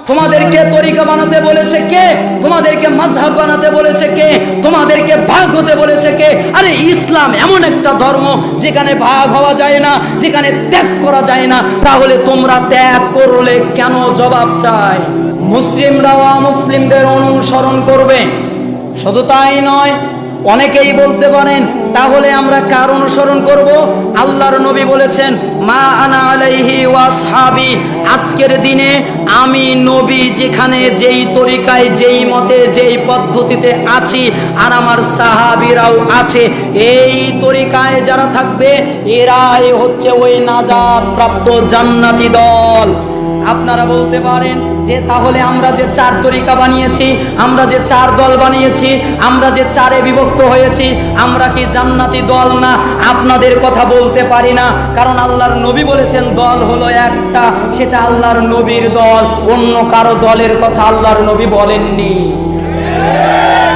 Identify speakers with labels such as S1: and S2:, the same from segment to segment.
S1: তোমাদেরকে তরিকা বানাতে বলেছে কে? তোমাদেরকে মাযহাব বানাতে বলেছে কে? তোমাদেরকে ভাগ হতে বলেছে কে? আরে ইসলাম এমন একটা ধর্ম যেখানে ভাগ হওয়া যায় না, যেখানে ত্যাগ করা যায় না। তাহলে তোমরা ত্যাগ করলে কেন? জবাব চাই। মুসলিমরাও অমুসলিমদের অনুসরণ করবে। শুধু তাই নয়, অনেকেই বলতে পারেন তাহলে আমরা কার অনুসরণ করব? আল্লাহর নবী বলেছেন, মা আনা আলাইহি ওয়া আসহাবি, আজকের দিনে আমি নবী যেখানে যেই তরিকায়, যেই মতে, যেই পদ্ধতিতে আছি আর আমার সাহাবীরাও আছে, এই তরিকায় যারা থাকবে এরাই হচ্ছে ওই নাজাত প্রাপ্ত জান্নাতি দল। আপনারা বলতে পারেন যে তাহলে আমরা যে চার তরিকা বানিয়েছি, আমরা যে চার দল বানিয়েছি, আমরা যে চারে বিভক্ত হয়েছি, আমরা কি জান্নাতি দল না? আপনাদের কথা বলতে পারি না, কারণ আল্লাহর নবী বলেছেন দল হলো একটা, সেটা আল্লাহর নবীর দল, অন্য কারো দলের কথা আল্লাহর নবী বলেননি।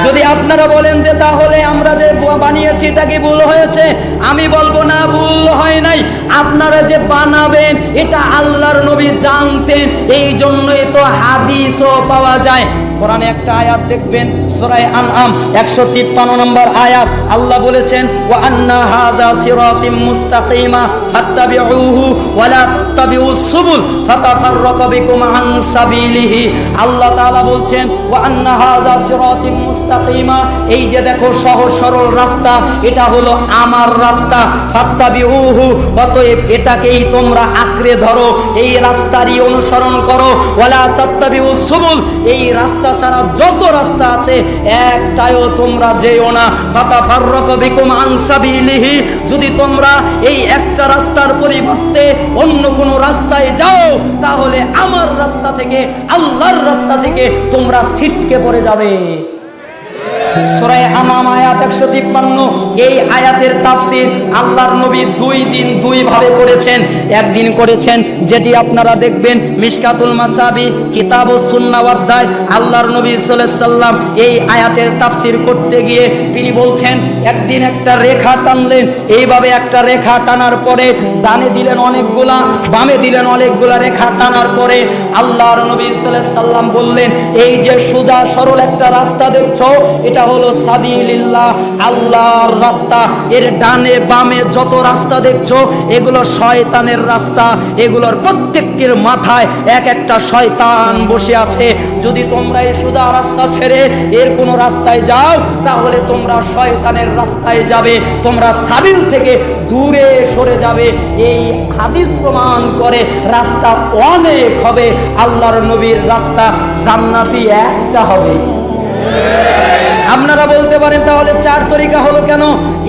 S1: যদি আপনারা বলেন যে তাহলে আমরা যে বানিয়েছি এটা কি ভুল হয়েছে, আমি বলবো না, ভুল হয় নাই। আপনারা যে বানাবেন এটা আল্লাহর নবী জানতেন, এই জন্যই তো হাদিসও পাওয়া যায়। কোরআনে একটা আয়াত দেখবেন, সূরা আনআম 153 নম্বর আয়াত, আল্লাহ বলেছেন, ওয়া আন্না হাযা সিরাতিম মুস্তাকিমা ফাত্তাবিউহু ওয়া লা তাত্তাবিউস সুবুল ফাতাফাররাকা বিকুম আন সাবিলিহি। আল্লাহ তাআলা বলছেন, ওয়া আন্না হাযা সিরাতিম মুস্তাকিমা, এই যে দেখো সহজ সরল রাস্তা, এটা হলো আমার রাস্তা, ফাত্তাবিউহু, অতএব এটাকেই তোমরা আঁকড়ে ধরো, এই রাস্তারই অনুসরণ করো, ওয়া লা তাত্তাবিউস সুবুল, এই রাস্তা ছাড়া যত রাস্তা আছে একটাও তোমরা যেও না, ফাতাফাররাকা বিকুম আন সাবিলিহি, যদি তোমরা এই একটা রাস্তার পরিবর্তে অন্য কোনো রাস্তায় যাও তাহলে আমার রাস্তা থেকে, আল্লাহর রাস্তা থেকে তোমরা ছিটকে পড়ে যাবে। সূরা আনআম আয়াত 153। এই আয়াতের তাফসীর আল্লাহর নবী দুই দিন দুই ভাবে করেছেন। একদিন করেছেন যেটি আপনারা দেখবেন মিশকাতুল মাসাবি কিতাবুস সুন্নাহ অধ্যায়, আল্লাহর নবী সাল্লাল্লাহু আলাইহি সাল্লাম এই আয়াতের তাফসীর করতে গিয়ে তিনি বলছেন, একদিন একটা রেখা টানলেন, এইভাবে একটা রেখা টানার পরে ডানে দিলেন অনেকগুলা, বামে দিলেন অনেকগুলা, রেখা টানার পরে আল্লাহর নবী সাল্লাল্লাহু আলাইহি সাল্লাম বললেন, এই যে সোজা সরল একটা রাস্তা দেখছো, এটা হলো সাবিলিল্লাহ, আল্লাহর রাস্তা। এর ডানে বামে যত রাস্তা দেখছো এগুলো শয়তানের রাস্তা, এগুলোর প্রত্যেকের মাথায় এক একটা শয়তান বসে আছে। যদি তোমরা এই সোজা রাস্তা ছেড়ে এর কোনো রাস্তায় যাও তাহলে তোমরা শয়তানের রাস্তায় যাবে, তোমরা সাবিল থেকে দূরে সরে যাবে। এই হাদিস প্রমাণ করে রাস্তা অনেক হবে, আল্লাহর নবীর রাস্তা জান্নাতি একটা হবে। আপনারা বলতে পারেন তাহলে চার তরিকা হলো কেন?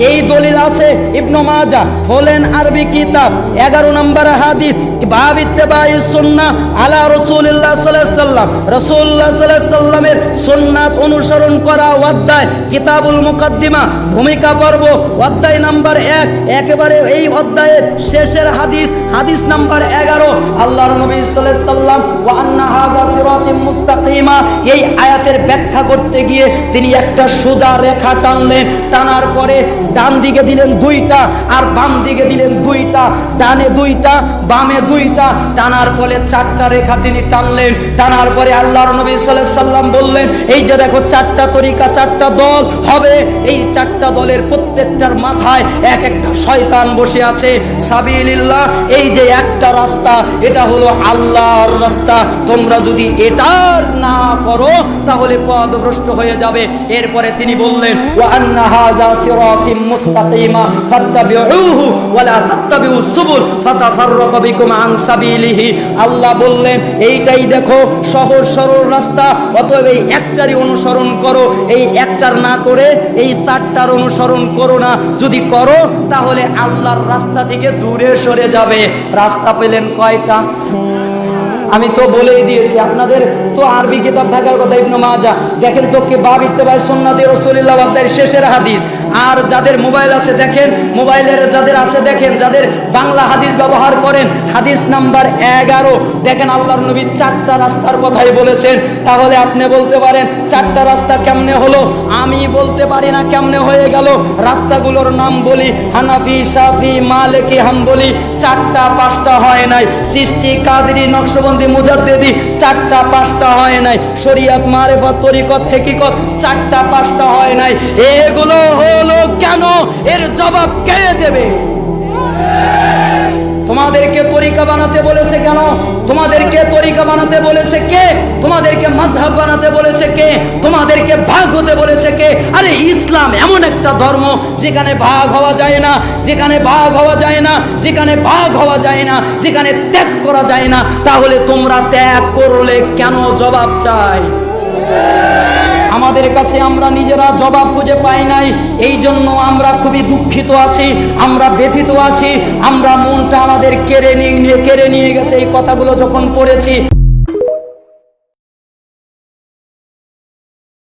S1: এই দলিল আছে ইবনে মাজাহ হলেন আরবি কিতাব 11 নম্বর হাদিস, বাব ইত্তিবাই সুন্নাহ আলা রাসূলিল্লাহ সাল্লাল্লাহু আলাইহি সাল্লাম, রাসূলুল্লাহ সাল্লাল্লাহু আলাইহি সাল্লামের সুন্নাত অনুসরণ করা অধ্যায়, কিতাবুল মুকাদ্দিমা ভূমিকা পর্ব অধ্যায় নাম্বার 1, একেবারে এই অধ্যায়ের শেষের হাদিস, হাদিস নাম্বার 11। আল্লাহর নবী সাল্লাল্লাহু আলাইহি সাল্লাম ওয়া আন্না হাযা সিরাতিম মুস্তাকিমা, এই আয়াতের ব্যাখ্যা করতে গিয়ে তিনি একটা সোজা রেখা টানলেন, টানার পরে ডান দিকে দিলেন দুইটা আর বাম দিকে দিলেন দুইটা, ডানে দুইটা বামে দুইটা, টানার পরে চারটা রেখা তিনি টানলেন। টানার পরে আল্লাহর নবী সাল্লাল্লাহু আলাইহি সাল্লাম বললেন, এই যে দেখো চারটা তরিকা, চারটা দল হবে, এই চারটা দলের প্রত্যেকটার মাথায় এক একটা শয়তান বসে আছে। সাবিলিল্লাহ, এই যে একটা রাস্তা, এটা হলো আল্লাহর রাস্তা, তোমরা যদি এটার না করো তাহলে পথভ্রষ্ট হয়ে যাবে। এরপরে তিনি বললেন, ওয়া আন্না হাযা সিরাতিম মুস্তাকিমা ফাত্তাবিউহু ওয়া লা তাত্তাবিউস সুবুল ফাতাফাররাকা বিকুম আন সাবিলিহি। আল্লাহ বললেন, এইটাই দেখো সহজ সরল রাস্তা, অতএব এই একটারই অনুসরণ করো, এই একটার না করে এই চারটার অনুসরণ করো না, যদি করো তাহলে আল্লাহর রাস্তা থেকে দূরে সরে যাবে। রাস্তা পেলেন কয়টা? আমি তো বলেই দিয়েছি, আপনাদের তো আরবি কিতাব থাকার কথা। ইবনে মাজাহ দেখেন তো, কে বাব ইত্তিবাই সুন্নাতি রাসূলিল্লাহ অধ্যায়ের শেষের হাদিস, আর যাদের মোবাইল আছে দেখেন, মোবাইলের যাদের আছে দেখেন, যাদের বাংলা হাদিস ব্যবহার করেন, হাদিস নাম্বার 11 দেখেন আল্লাহর নবী 4টা রাস্তার কথাই বলেছেন। তাহলে আপনি বলতে পারেন 4টা রাস্তা কেমনে হলো? আমি বলতে পারি না কেমনে হয়ে গেল। রাস্তাগুলোর নাম বলি, হানাফি, শাফি, মালিকি, হাম্বলি। 4টা 5টা হয় নাই। চিশতি, কাদরি, নকশবন্দি, মুজাদ্দিদি 4টা 5টা হয় নাই। শরিয়ত, মারিফত, তরিকত, হাকিকত 4টা 5টা হয় নাই। এগুলো হলো কেন? এর জবাব কে দেবে? তোমাদেরকে তরিকা বানাতে বলেছে কেন? তোমাদেরকে তরিকা বানাতে বলেছে কে? তোমাদেরকে মাযহাব বানাতে বলেছে কে? তোমাদেরকে ভাগ হতে বলেছে কে? আরে ইসলাম এমন একটা ধর্ম যেখানে ভাগ হওয়া যায় না, যেখানে ভাগ হওয়া যায় না, যেখানে ভাগ হওয়া যায় না, যেখানে ত্যাগ করা যায় না। তাহলে তোমরা ত্যাগ করলে কেন? জবাব চাই আমাদের কাছে। আমরা নিজেরা জবাব খুঁজে পাই নাই, এই জন্য আমরা খুবই দুঃখিত আছি, আমরা ব্যথিত আছি, আমরা মনটা আমাদের কেড়ে নিয়ে গেছে এই কথাগুলো যখন পড়েছি।